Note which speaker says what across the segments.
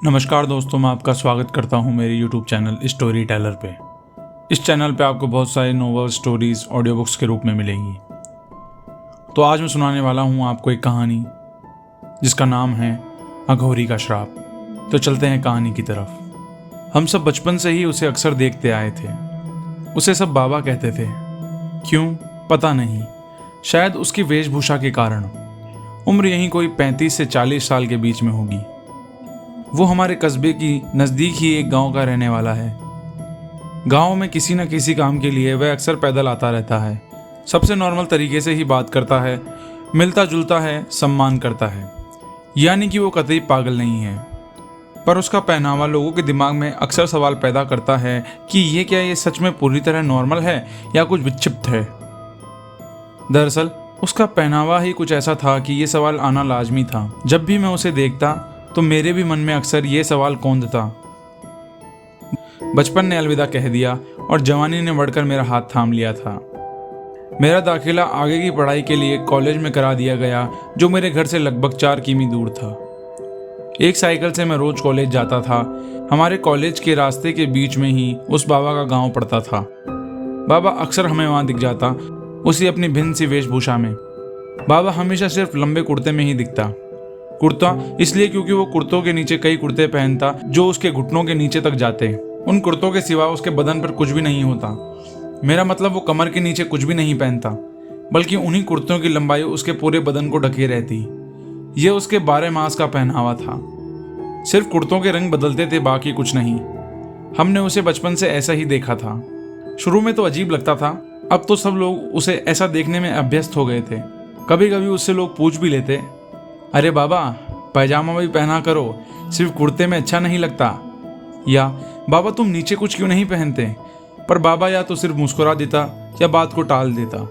Speaker 1: नमस्कार दोस्तों, मैं आपका स्वागत करता हूं मेरे YouTube चैनल स्टोरी टेलर पे। इस चैनल पे आपको बहुत सारे नोवेल स्टोरीज ऑडियो बुक्स के रूप में मिलेंगी। तो आज मैं सुनाने वाला हूं आपको एक कहानी जिसका नाम है अघोरी का श्राप। तो चलते हैं कहानी की तरफ। हम सब बचपन से ही उसे अक्सर देखते आए थे। उसे सब बाबा कहते थे। क्यों पता नहीं, शायद उसकी वेशभूषा के कारण। उम्र यहीं कोई 35 से 40 साल के बीच में होगी। वो हमारे कस्बे की नज़दीक ही एक गांव का रहने वाला है। गांव में किसी न किसी काम के लिए वह अक्सर पैदल आता रहता है। सबसे नॉर्मल तरीके से ही बात करता है, मिलता जुलता है, सम्मान करता है, यानी कि वो कतई पागल नहीं है। पर उसका पहनावा लोगों के दिमाग में अक्सर सवाल पैदा करता है कि ये सच में पूरी तरह नॉर्मल है या कुछ विक्षिप्त है। दरअसल उसका पहनावा ही कुछ ऐसा था कि ये सवाल आना लाजमी था। जब भी मैं उसे देखता तो मेरे भी मन में अक्सर ये सवाल कौंधता। बचपन ने अलविदा कह दिया और जवानी ने बढ़कर मेरा हाथ थाम लिया था। मेरा दाखिला आगे की पढ़ाई के लिए कॉलेज में करा दिया गया, जो मेरे घर से लगभग 4 किमी दूर था। एक साइकिल से मैं रोज कॉलेज जाता था। हमारे कॉलेज के रास्ते के बीच में ही उस बाबा का गांव पड़ता था। बाबा अक्सर हमें वहां दिख जाता, उसी अपनी भिन्न सी वेशभूषा में। बाबा हमेशा सिर्फ लंबे कुर्ते में ही दिखता। कुर्ता इसलिए क्योंकि वो कुर्तों के नीचे कई कुर्ते पहनता जो उसके घुटनों के नीचे तक जाते। उन कुर्तों के सिवा उसके बदन पर कुछ भी नहीं होता। मेरा मतलब वो कमर के नीचे कुछ भी नहीं पहनता, बल्कि उन्हीं कुर्तों की लंबाई उसके पूरे बदन को ढके रहती। ये उसके 12 मास का पहनावा था। सिर्फ कुर्तों के रंग बदलते थे, बाकी कुछ नहीं। हमने उसे बचपन से ऐसा ही देखा था। शुरू में तो अजीब लगता था, अब तो सब लोग उसे ऐसा देखने में अभ्यस्त हो गए थे। कभी कभी उससे लोग पूछ भी लेते, अरे बाबा पैजामा भी पहना करो, सिर्फ कुर्ते में अच्छा नहीं लगता। या बाबा तुम नीचे कुछ क्यों नहीं पहनते। पर बाबा या तो सिर्फ मुस्कुरा देता या बात को टाल देता।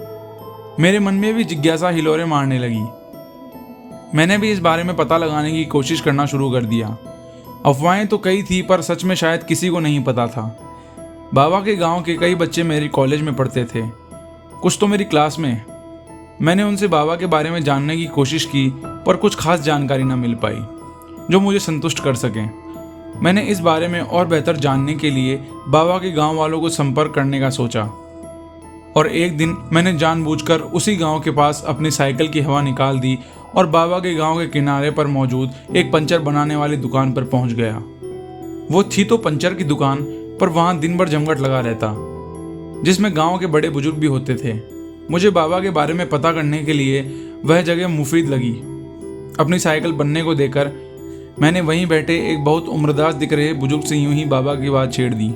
Speaker 1: मेरे मन में भी जिज्ञासा हिलोरे मारने लगी। मैंने भी इस बारे में पता लगाने की कोशिश करना शुरू कर दिया। अफवाहें तो कई थी, पर सच में शायद किसी को नहीं पता था। बाबा के गांव के कई बच्चे मेरे कॉलेज में पढ़ते थे, कुछ तो मेरी क्लास में। मैंने उनसे बाबा के बारे में जानने की कोशिश की, पर कुछ खास जानकारी न मिल पाई जो मुझे संतुष्ट कर सके। मैंने इस बारे में और बेहतर जानने के लिए बाबा के गांव वालों को संपर्क करने का सोचा। और एक दिन मैंने जानबूझकर उसी गांव के पास अपनी साइकिल की हवा निकाल दी और बाबा के गांव के किनारे पर मौजूद एक पंचर बनाने वाली दुकान पर पहुंच गया। वो थी तो पंचर की दुकान, पर वहां दिन भर जमघट लगा रहता, जिसमें गाँव के बड़े बुजुर्ग भी होते थे। मुझे बाबा के बारे में पता करने के लिए वह जगह मुफीद लगी। अपनी साइकिल बनने को देकर मैंने वहीं बैठे एक बहुत उम्रदराज दिख रहे बुजुर्ग से यूं ही बाबा की बात छेड़ दी।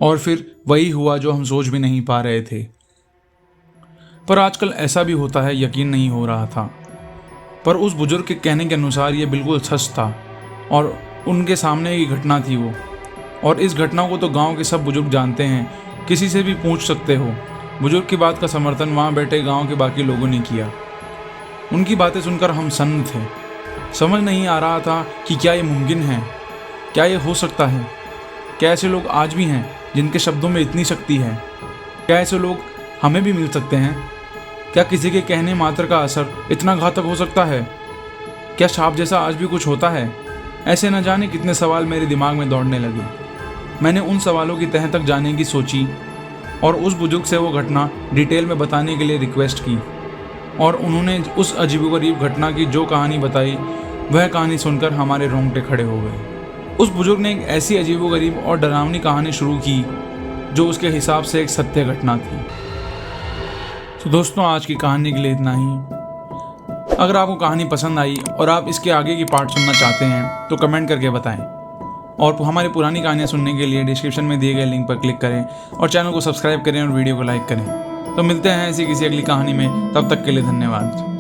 Speaker 1: और फिर वही हुआ जो हम सोच भी नहीं पा रहे थे। पर आजकल ऐसा भी होता है, यकीन नहीं हो रहा था। पर उस बुजुर्ग के कहने के अनुसार ये बिल्कुल सच था और उनके सामने की घटना थी वो। और इस घटना को तो गाँव के सब बुजुर्ग जानते हैं, किसी से भी पूछ सकते हो। बुजुर्ग की बात का समर्थन वहाँ बैठे गांव के बाकी लोगों ने किया। उनकी बातें सुनकर हम सन्न थे। समझ नहीं आ रहा था कि क्या ये मुमकिन है, क्या ये हो सकता है। क्या ऐसे लोग आज भी हैं जिनके शब्दों में इतनी शक्ति है। क्या ऐसे लोग हमें भी मिल सकते हैं। क्या किसी के कहने मात्र का असर इतना घातक हो सकता है। क्या सांप जैसा आज भी कुछ होता है। ऐसे न जाने कितने सवाल मेरे दिमाग में दौड़ने लगे। मैंने उन सवालों की तह तक जाने की सोची और उस बुजुर्ग से वो घटना डिटेल में बताने के लिए रिक्वेस्ट की। और उन्होंने उस अजीबोगरीब घटना की जो कहानी बताई, वह कहानी सुनकर हमारे रोंगटे खड़े हो गए। उस बुजुर्ग ने एक ऐसी अजीबोगरीब और डरावनी कहानी शुरू की जो उसके हिसाब से एक सत्य घटना थी। तो दोस्तों, आज की कहानी के लिए इतना ही। अगर आपको कहानी पसंद आई और आप इसके आगे की पार्ट सुनना चाहते हैं तो कमेंट करके बताएं। और हमारी पुरानी कहानियाँ सुनने के लिए डिस्क्रिप्शन में दिए गए लिंक पर क्लिक करें और चैनल को सब्सक्राइब करें और वीडियो को लाइक करें। तो मिलते हैं ऐसी किसी अगली कहानी में, तब तक के लिए धन्यवाद।